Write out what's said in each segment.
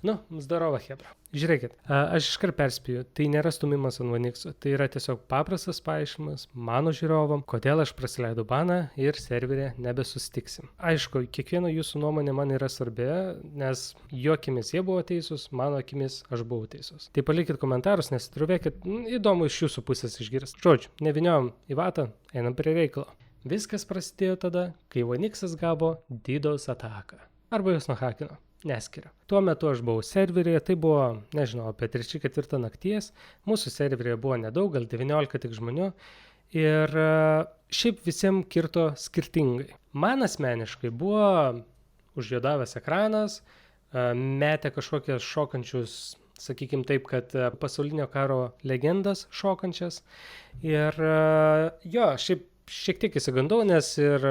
Nu, zdarova hebra. Žiūrėkit, aš iškart perspėju, tai nėra stumimas ant Vanixo, tai yra tiesiog paprastas paaiškinimas mano žiūrovam, kodėl aš prasileidau baną ir serverė nebesusitiksim. Aišku, kiekvieno jūsų nuomonė man yra svarbi, nes jo akimis jie buvo teisūs, mano akimis aš buvau teisus. Tai palikit komentarus, nesitruvėkit, įdomu iš jūsų pusės išgirsti. Žodžiu, neviniojom į vatą, einam prie reikalo. Viskas prasidėjo tada, kai Vanixas gavo DDoS ataką. Arba jos nuhakino. Neskiriu. Tuo metu aš buvau serveryje, tai buvo, nežinau, apie 3-4 nakties, mūsų serveryje buvo nedaug, gal 19 tik žmonių ir šiaip visiems kirto skirtingai. Man asmeniškai buvo užjuodavęs ekranas, metė kažkokias šokančius, sakykim taip, kad pasaulinio karo legendas šokančias ir jo, šiek tiek įsigandau, nes ir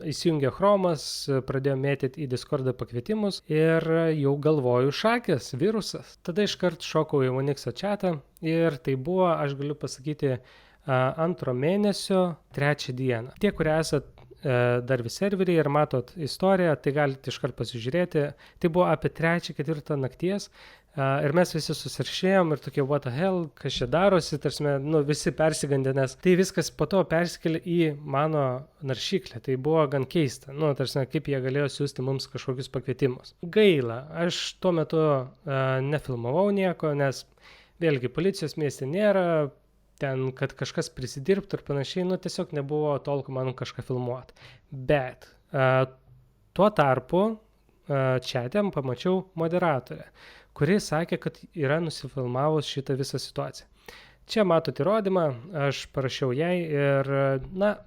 įsijungė Chromas, pradėjo mėtyti į Discordą pakvietimus ir jau galvoju šakės, virusas. Tada iškart šokau į Vanixo chatą ir tai buvo, aš galiu pasakyti, 2 mėnesio 3 dieną. Tie, kurie esat dar vis serveriai ir matot istoriją, tai galite iškart pasižiūrėti. Tai buvo apie 3-4 nakties ir mes visi susiršėjom ir tokie what the hell, kas čia darosi, tarsi, visi persigandė, nes tai viskas po to persikėlė į mano naršyklę. Tai buvo gan keista, tarsi, kaip jie galėjo siūsti mums kažkokius pakvietimus. Gaila, aš tuo metu nefilmavau nieko, nes vėlgi policijos mieste nėra, ten, kad kažkas prisidirbtų ir panašiai, tiesiog nebuvo tolko man kažką filmuoti. Bet tuo tarpu chat'e pamačiau moderatorę, kuri sakė, kad yra nusifilmavus šitą visą situaciją. Čia matot įrodymą, aš parašiau jai ir,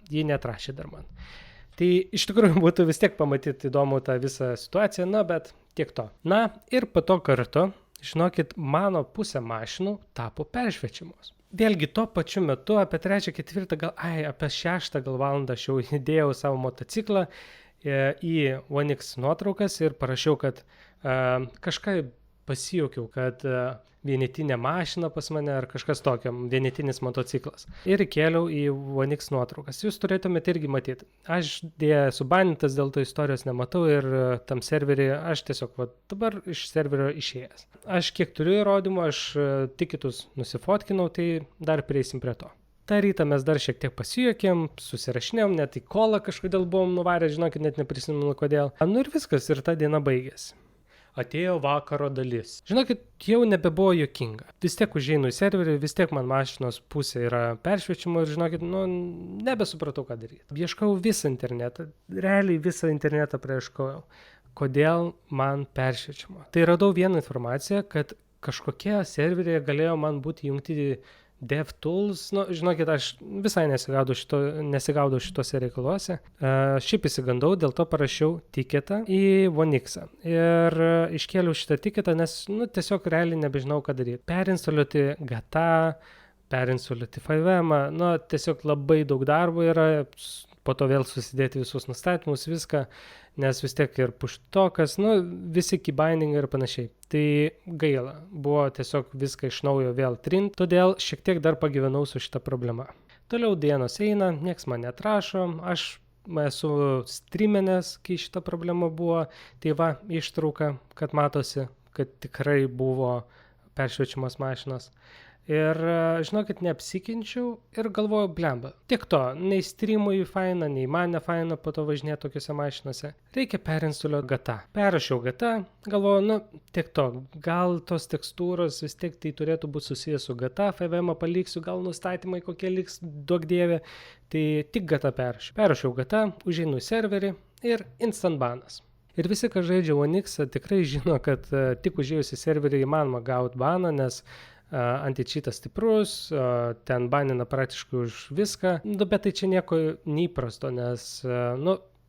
ji neatrašė dar man. Tai iš tikrųjų būtų vis tiek pamatyti įdomu tą visą situaciją, bet tiek to. Ir po to kartu, žinokit, mano pusė mašinų tapo peršviečiamos. Vėlgi tuo pačiu metu, apie 3-4, apie 6 valandą aš jau įdėjau savo motociklą į Vanix nuotraukas ir parašiau, kad kažką pasijuokiau, kad vienetinė mašina pas mane ar kažkas tokio, vienetinis motociklas. Ir įkėliau į Vanix nuotraukas. Jūs turėtumėte irgi matyti. Aš dėja subanintas, dėl to istorijos nematau ir tam serverį aš tiesiog dabar iš serverio išėjęs. Aš kiek turiu įrodymų, aš tik kitus nusifotkinau, tai dar prieisim prie to. Ta rytą mes dar šiek tiek pasijuokėm, susirašinėjom, net į kolą kažkodėl buvom nuvarę, žinokit, net neprisimenu kodėl. Ir viskas, ir ta diena baigėsi. Atėjo vakaro dalis. Žinokit, jau nebebuvo juokinga. Vis tiek užeinu į serverį, vis tiek man mašinos pusė yra peršviečiama ir žinokit, nebesupratau, ką daryti. Ieškau visą internetą, realiai visą internetą paieškojau. Kodėl man peršviečiama? Tai radau vieną informaciją, kad kažkokie serveriai galėjo man būti jungti DevTools, žinokit, aš visai nesigaudau šitose reikaluose. Šiaip įsigandau, dėl to parašiau tiketą į Vanixą. Ir iškėliau šitą tiketą, nes tiesiog realiai nebežinau, ką daryti. Perinstaliuoti GTA, perinstaliuoti 5M, tiesiog labai daug darbo yra, po to vėl susidėti visus nustatymus, viską, nes vis tiek ir puštokas, visi keybindingai ir panašiai. Tai gaila, buvo tiesiog viską iš naujo vėl trint, todėl šiek tiek dar pagyvenau su šitą problemą. Toliau dienos eina, nieks man neatrašo, aš esu streaminęs, kai šita problema buvo, tai ištrauka, kad matosi, kad tikrai buvo peršviečiamas mašinas. Ir, žinokit, neapsikinčiau ir galvoju, blemba. Tiek to, nei streamui faina, nei man nefaina po to važinėti tokiuose mašinose. Reikia perinstaliuoti GTA. Perrašiau GTA, galvoju, tiek to, gal tos tekstūros vis tiek tai turėtų būti susijęs su GTA, 5M paliksiu, gal nustatymai kokie liks, duok dievė. Tai tik GTA perrašiau. Perrašiau GTA, užeinu į serverį ir instant banas. Ir visi, kas žaidžia Vanixą, tikrai žino, kad tik užėjus į serverį įmanoma gauti baną, nes anti-cheatas stiprus, ten banina praktiškai už viską, bet tai čia nieko neįprasto, nes,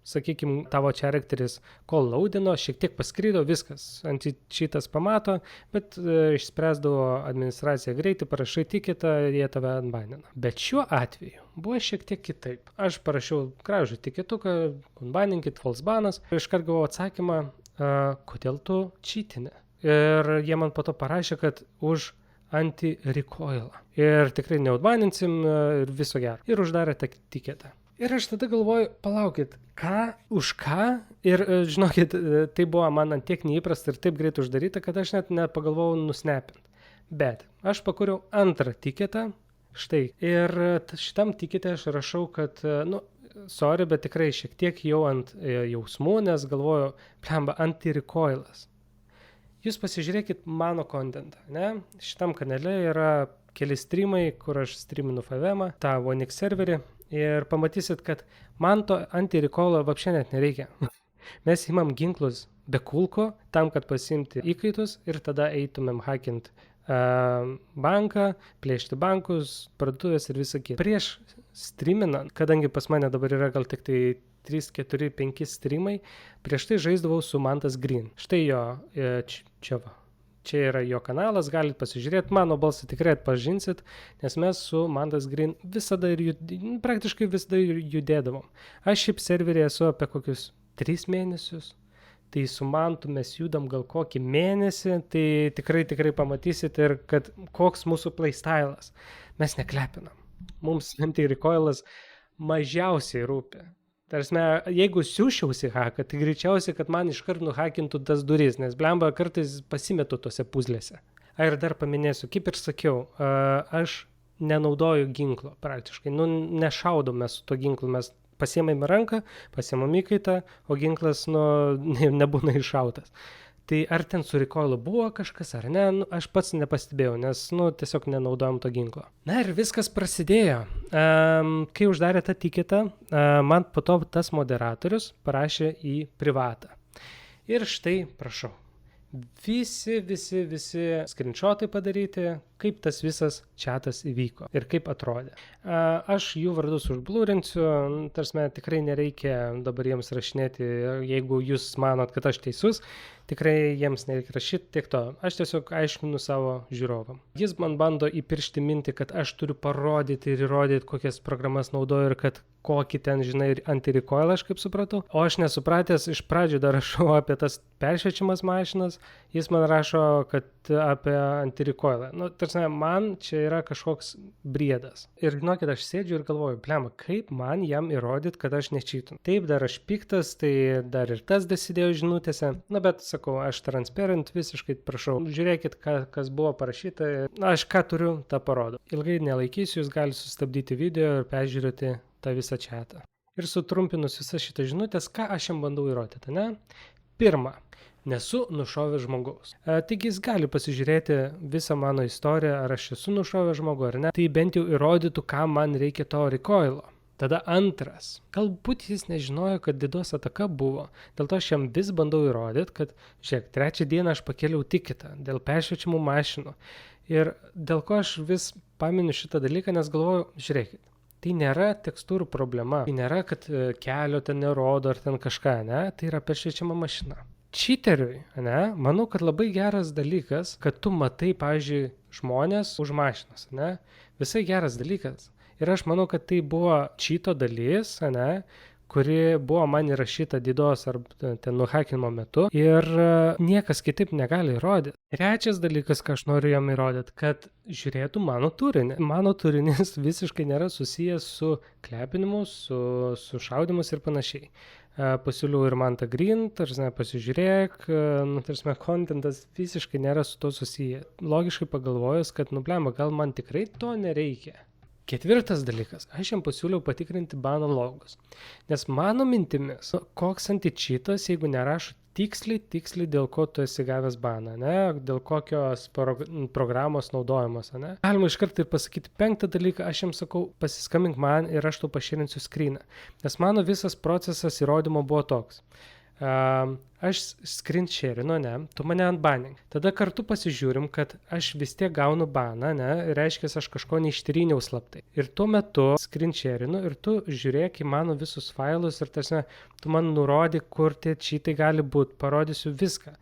sakykime, tavo charakteris kol laudino, šiek tiek paskrydo, viskas, anti-cheatas pamato, bet išspręsdavo administraciją greitai, parašai tiketą ir jie tave unbanina. Bet šiuo atveju buvo šiek tiek kitaip. Aš parašiau gražų tiketuką, unbaninkit, false banas, ir iškart gavau atsakymą, kodėl tu cheatini. Ir jie man po to parašė, kad už anti-recoilą. Ir tikrai neutbaninsim ir viso gero. Ir uždarė tą tiketą. Ir aš tada galvoju, palaukit, už ką? Ir žinokit, tai buvo man ant tiek neįprasta ir taip greit uždaryta, kad aš net nepagalvojau nusnapint. Bet aš pakūriau antrą tiketą, štai. Ir šitam tikete aš rašau, kad, sorry, bet tikrai šiek tiek jau ant jausmų, nes galvoju, blemba, anti-recoilas. Jūs pasižiūrėkit mano kontentą, ne? Šitam kanale yra keli streamai, kur aš streaminu FVM, tą OneX serverį. Ir pamatysit, kad man to anti-recoilo vapšė net nereikia. Mes imam ginklus be kulko, tam, kad pasiimti įkaitus ir tada eitumėm hakint banką, plėšti bankus, parduotuvės ir visą kitą. Prieš streaminant, kadangi pas mane dabar yra gal tik tai 3, 4, 5 streamai, prieš tai žaisdavau su Mantas Green. Štai jo, čia va. Čia yra jo kanalas, galit pasižiūrėti, mano balsą tikrai atpažinsit, nes mes su Mantas Green praktiškai visada judėdavom. Aš šiaip serverį esu apie kokius 3 mėnesius, tai su Mantu mes judam gal kokį mėnesį, tai tikrai pamatysit ir kad koks mūsų playstylas. Mes neklepinam. Mums anti-recoilas mažiausiai rūpi. Tarsime, jeigu siūšiausi haką, tai greičiausiai, kad man iškart nuhakintų tas duris, nes blemba kartais pasimetu tose puzlėse. Ir dar paminėsiu, kaip ir sakiau, aš nenaudoju ginklo praktiškai, nešaudome su to ginklu, mes pasiėmėme ranką, pasiėmėme įkaitą, o ginklas nebūna iššautas. Tai ar ten su recoilu buvo kažkas ar ne, aš pats nepastebėjau, nes tiesiog nenaudojom to ginklo. Na ir viskas prasidėjo. Kai uždarė tą tiketą, man po to tas moderatorius parašė į privatą. Ir štai, prašau, visi screenshotai padaryti, kaip tas visas chatas įvyko ir kaip atrodė. Aš jų vardus užblūrinsiu, tarsime, tikrai nereikia dabar jiems rašinėti, jeigu jūs manot, kad aš teisus, tikrai jiems nereikia rašyti tiek to. Aš tiesiog aiškinu savo žiūrovam. Jis man bando įpiršti mintį, kad aš turiu parodyti ir įrodyti, kokias programas naudoju ir kad kokį ten, žinai, anti-recoilą aš kaip supratau. O aš nesupratęs, iš pradžių dar rašau apie tas peršviečiamas mašinas, jis man rašo, kad apie anti-recoilą. Tarsime, man čia yra kažkoks briedas. Ir žinokit, aš sėdžiu ir galvoju, blema, kaip man jam įrodyti, kad aš nečytinu. Taip, dar aš piktas, tai dar ir tas dasidėjo žinutėse. Bet sakau, aš transparent visiškai prašau. Žiūrėkit, kas buvo parašyta. Aš ką turiu, tą parodo. Ilgai nelaikysiu, jūs galite sustabdyti video ir peržiūrėti tą visą chatą. Ir sutrumpinus visas šitas žinutės, ką aš jam bandau įrodyti, ne? Pirma, nesu nušovęs žmogaus. Taigi jis gali pasižiūrėti visą mano istoriją, ar aš esu nušovęs žmogų ar ne. Tai bent jau įrodytų, kam man reikia to recoilo. Tada antras. Galbūt jis nežinojo, kad DDoS ataka buvo. Dėl to aš jam vis bandau įrodyti, kad, žiūrėk, 3 dieną aš pakėliau tiketą dėl peršviečiamų mašinų. Ir dėl ko aš vis paminiu šitą dalyką, nes galvoju, žiūrėkit, tai nėra tekstūrų problema. Tai nėra, kad kelio ten nerodo ar ten kažką, ne? Tai yra peršviečiama mašina. Cheateriui, ne? Manau, kad labai geras dalykas, kad tu matai, pavyzdžiui, žmonės už mašinas, ne? Visai geras dalykas. Ir aš manau, kad tai buvo cheato dalis, ne, kuri buvo man įrašyta DDoS ar ten nuhakinimo metu ir niekas kitaip negali įrodyti. Trečias dalykas, ką aš noriu jam įrodyti, kad žiūrėtų mano turinį. Mano turinys visiškai nėra susijęs su klepinimu, su šaudimus ir panašiai. Pasiūliau ir Mantą Green, tarsime, pasižiūrėk, tarsime, kontentas visiškai nėra su to susiję. Logiškai pagalvojus, kad, blemba, gal man tikrai to nereikia. Ketvirtas dalykas, aš jam pasiūliau patikrinti bano logus, nes mano mintimis, koks anti-cheatas, jeigu nerašo tiksliai, dėl ko tu esi gavęs baną, ne, dėl kokios programos naudojamos, ne. Galima iš karto ir pasakyti penktą dalyką, aš jam sakau, pasiskambink man ir aš tau pašėrinsiu screeną, nes mano visas procesas įrodymo buvo toks. Aš screen sharinu, ne, tu mane unbanning. Tada kartu pasižiūrim, kad aš vis tiek gaunu baną, ne, reiškia, aš kažko neištryniau slaptai. Ir tuo metu screen sharinu ir tu žiūrėk į mano visus failus ir tarsi tu man nurodyk, kur tie cheatai gali būti, parodysiu viską.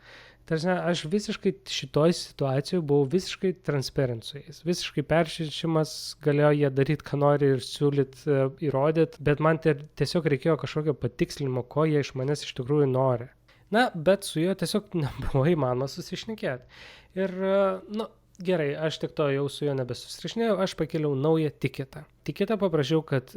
Tarsi aš visiškai šitoj situacijoje buvau visiškai transparent su jais. Visiškai peršviečiamas, galėjo jie daryti, ką nori ir siūlyti, įrodyti, bet man tiesiog reikėjo kažkokio patikslinimo, ko jie iš manęs iš tikrųjų nori. Na, bet su juo tiesiog nebuvo įmanoma susišnekėti. Ir, gerai, aš tik to jau su juo nebesusirašinėjau, aš pakėliau naują tiketą. Tiketą paprašiau, kad,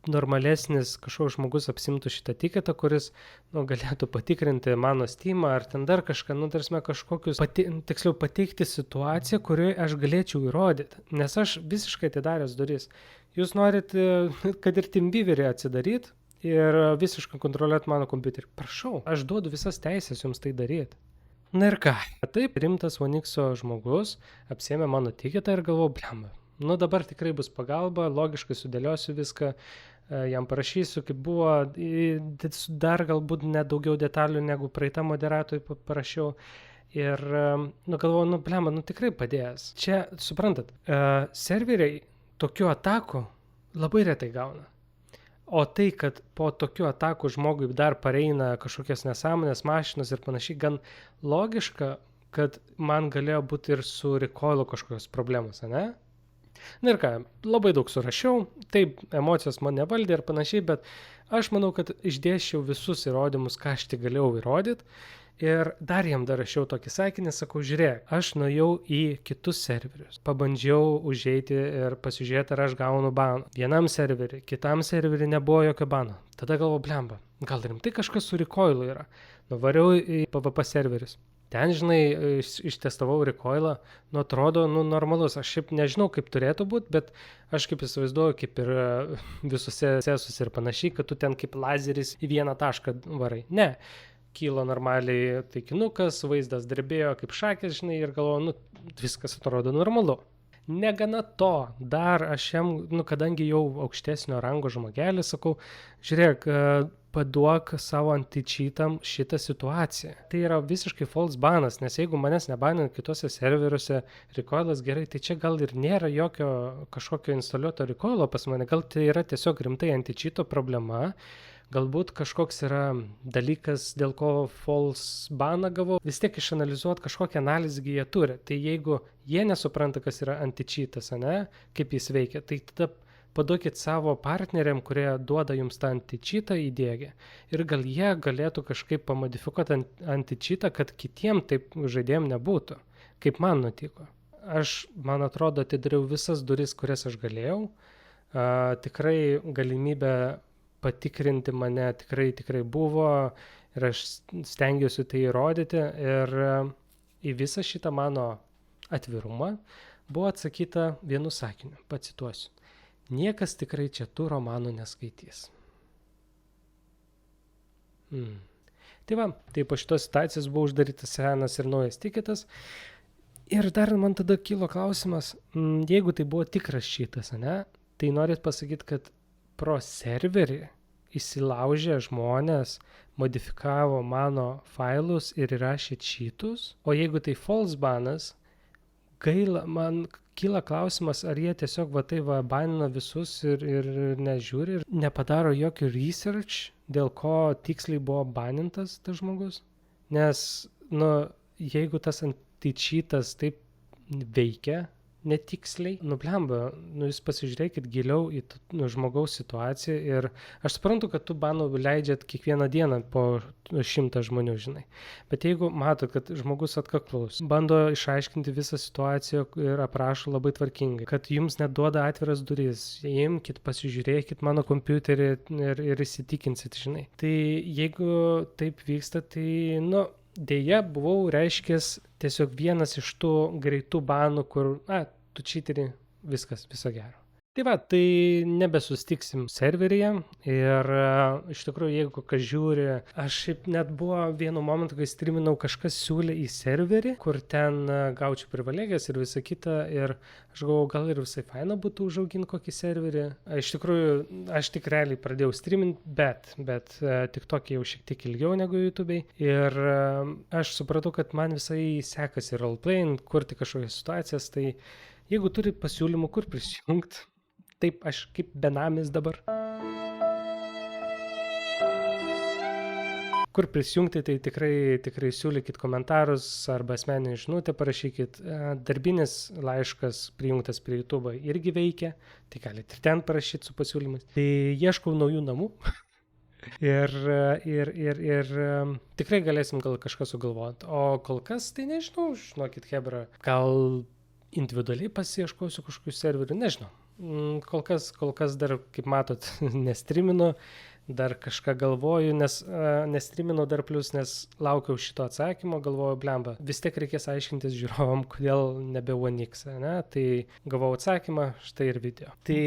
normalesnis kažkoks žmogus apsimtų šitą tiketą, kuris galėtų patikrinti mano Steamą ar ten dar kažką, tarsi kažkokius, tiksliau pateikti situaciją, kurioje aš galėčiau įrodyti, nes aš visiškai atidaręs duris. Jūs norit, kad ir TeamViewerį atsidaryt ir visiškai kontroliuoti mano kompiuterį. Prašau, aš duodu visas teisės jums tai daryti. Na ir ką? Taip, rimtas Onyxo žmogus apsėmė mano tiketą ir galvoju, blemba. Dabar tikrai bus pagalba, logiškai sudėliosiu viską, jam parašysiu, kaip buvo, dar galbūt net daugiau detalių negu praeitą moderatoriui parašiau. Ir galvoju, blemba, tikrai padės. Čia, suprantat, serveriai tokių atakų labai retai gauna. O tai, kad po tokių atakų žmogui dar pareina kažkokias nesąmonės, mašinos ir panašiai, gan logiška, kad man galėjo būti ir su recoilu kažkokios problemos, ne? Na ir ką, labai daug surašiau, taip, emocijos mane valdė ir panašiai, bet aš manau, kad išdėsčiau visus įrodymus, ką aš tik galėjau įrodyti. Ir dar jam rašiau tokį sakinį, sakau, žiūrėk, aš nuėjau į kitus serverius, pabandžiau užeiti ir pasižiūrėti, ar aš gaunu baną. Vienam serveriui, kitam serveriui nebuvo jokio bano. Tada galvoju, blemba, gal rimtai kažkas su recoilu yra. Nuvariau į PvP serverius. Ten, žinai, ištestavau recoilą, atrodo, normalus. Aš šiaip nežinau, kaip turėtų būti, bet aš kaip įsivaizduoju, kaip ir visose sesus ir panašiai, kad tu ten kaip lazeris į vieną tašką varai. Ne, kylo normaliai taikinukas, vaizdas drebėjo kaip šakės, žinai, ir galvoju, viskas atrodo normalu. Negana to, dar aš jam, kadangi jau aukštesnio rango žmogelis, sakau, žiūrėk, paduok savo anti-cheatam šitą situaciją. Tai yra visiškai false banas, nes jeigu manęs nebanint kitose serveriuose recoilas gerai, tai čia gal ir nėra jokio kažkokio instaliuoto recoilo pas mane, gal tai yra tiesiog rimtai anti-cheato problema, galbūt kažkoks yra dalykas, dėl ko false baną gavau, vis tiek išanalizuoti kažkokią analizę jie turi. Tai jeigu jie nesupranta, kas yra anti-cheatas, kaip jis veikia, tai tada paduokit savo partneriam, kurie duoda jums tą anti-cheatą įdėgę. Ir gal jie galėtų kažkaip pamodifikuoti anti-cheatą, kad kitiem taip žaidėjim nebūtų, kaip man nutiko. Aš, man atrodo, atidariau visas duris, kurias aš galėjau. Tikrai galimybė patikrinti mane tikrai buvo ir aš stengiuosi tai įrodyti. Ir į visą šitą mano atvirumą buvo atsakyta vienu sakiniu, pacituosiu. Niekas tikrai čia tų romanų neskaitys. Tai va, tai po šitos situacijos buvo uždarytas senas ir naujas tiketas. Ir dar man tada kilo klausimas, jeigu tai buvo tikras šitas, tai norit pasakyti, kad pro serverį įsilaužę žmonės modifikavo mano failus ir įrašė cheatus, o jeigu tai false banas, gaila, man kyla klausimas, ar jie tiesiog banina visus ir nežiūri ir nepadaro jokio research, dėl ko tiksliai buvo banintas tas žmogus. Nes, jeigu tas anti-cheatas taip veikia netiksliai, blemba, jūs pasižiūrėkit giliau į žmogaus situaciją ir aš suprantu, kad tų banų leidžiat kiekvieną dieną po 100 žmonių, žinai. Bet jeigu matot, kad žmogus atkaklus, bando išaiškinti visą situaciją ir aprašo labai tvarkingai, kad jums neduoda atviras duris, imkit, pasižiūrėkit mano kompiuterį ir įsitikinsit, žinai. Tai jeigu taip vyksta, tai, dėja, buvau, reiškęs, tiesiog vienas iš tų greitų banų, kur, tu čiteri, viskas, viso gero. Tai va, tai nebesustiksim serveryje ir iš tikrųjų, jeigu kas žiūri, aš šiaip net buvo vienu momentu, kai streaminau, kažkas siūlė į serverį, kur ten gaučiau privilegijas ir visą kitą ir aš galvojau, gal ir visai faina būtų užauginti kokį serverį. Iš tikrųjų, aš tik realiai pradėjau streaminti, bet tik tokį jau šiek tiek ilgiau negu YouTube'ai ir aš supratau, kad man visai sekasi roleplaying, kurti kažkokias situacijas, tai jeigu turi pasiūlymų, kur prisijungti, taip, aš kaip benamis dabar. Kur prisijungti, tai tikrai siūlykit komentarus arba asmeninį žinutę parašykit. Darbinis laiškas prijungtas prie YouTube irgi veikia, tai galite ir ten parašyti su pasiūlymais. Tai ieškau naujų namų ir tikrai galėsim gal kažką sugalvoti. O kol kas, tai nežinau, žinokit, hebra, gal individualiai pasiieškosiu kažkokių serverių, nežinau. Kol kas dar, kaip matot, nestriminu, dar kažką galvoju, nestriminu dar plus, nes laukiau šito atsakymo, galvoju, blemba, vis tiek reikės aiškintis žiūrovam, kodėl nebe One X, ne? Tai gavau atsakymą, štai ir video. Tai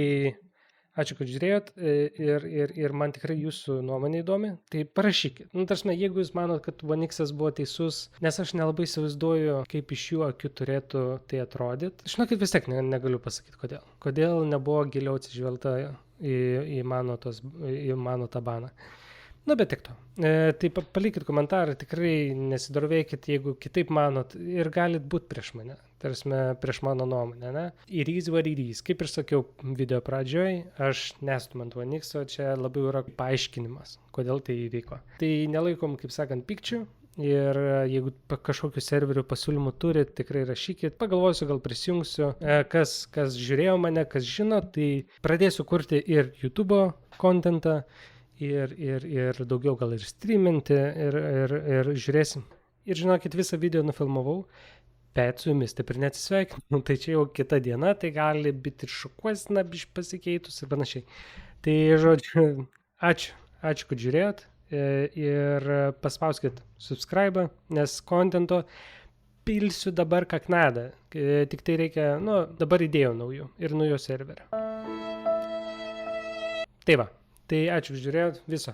ačiū, kad žiūrėjot ir man tikrai jūsų nuomonė įdomi. Tai parašykit. Tarsi, jeigu jūs manot, kad One X buvo teisus, nes aš nelabai įsivaizduoju, kaip iš jų akių turėtų tai atrodyti. Žinokit, vis tiek negaliu pasakyti, kodėl. Kodėl nebuvo giliau atsižvelgta į mano tą baną. Bet tik to. Tai palikit komentarą, tikrai nesidorovėkit, jeigu kitaip manot ir galit būti prieš mane, tarsi prieš mano nuomonę, ne? It is what it is. Kaip ir sakiau video pradžioj, aš nestumiu ant One X, o čia labiau yra paaiškinimas, kodėl tai įvyko. Tai nelaikom, kaip sakant, pykčių. Ir jeigu kažkokių serverių pasiūlymų turit, tikrai rašykit, pagalvosiu, gal prisijungsiu, kas žiūrėjo mane, kas žino, tai pradėsiu kurti ir YouTube kontentą, ir daugiau gal ir streaminti, ir žiūrėsim. Ir žinokit, visą video nufilmavau, bet su jumis taip ir neatsisveikinu, tai čia jau kita diena, tai gali būti ir šukuosina pasikeitus ir panašiai. Tai žodžiu, ačiū, kad žiūrėjot ir paspauskit subscribe, nes kontento pilsiu dabar kaknadą, tik tai reikia, dabar idėjų naujų ir naujo serverio. Tai va. Tai ačiū, žiūrėjot, viso.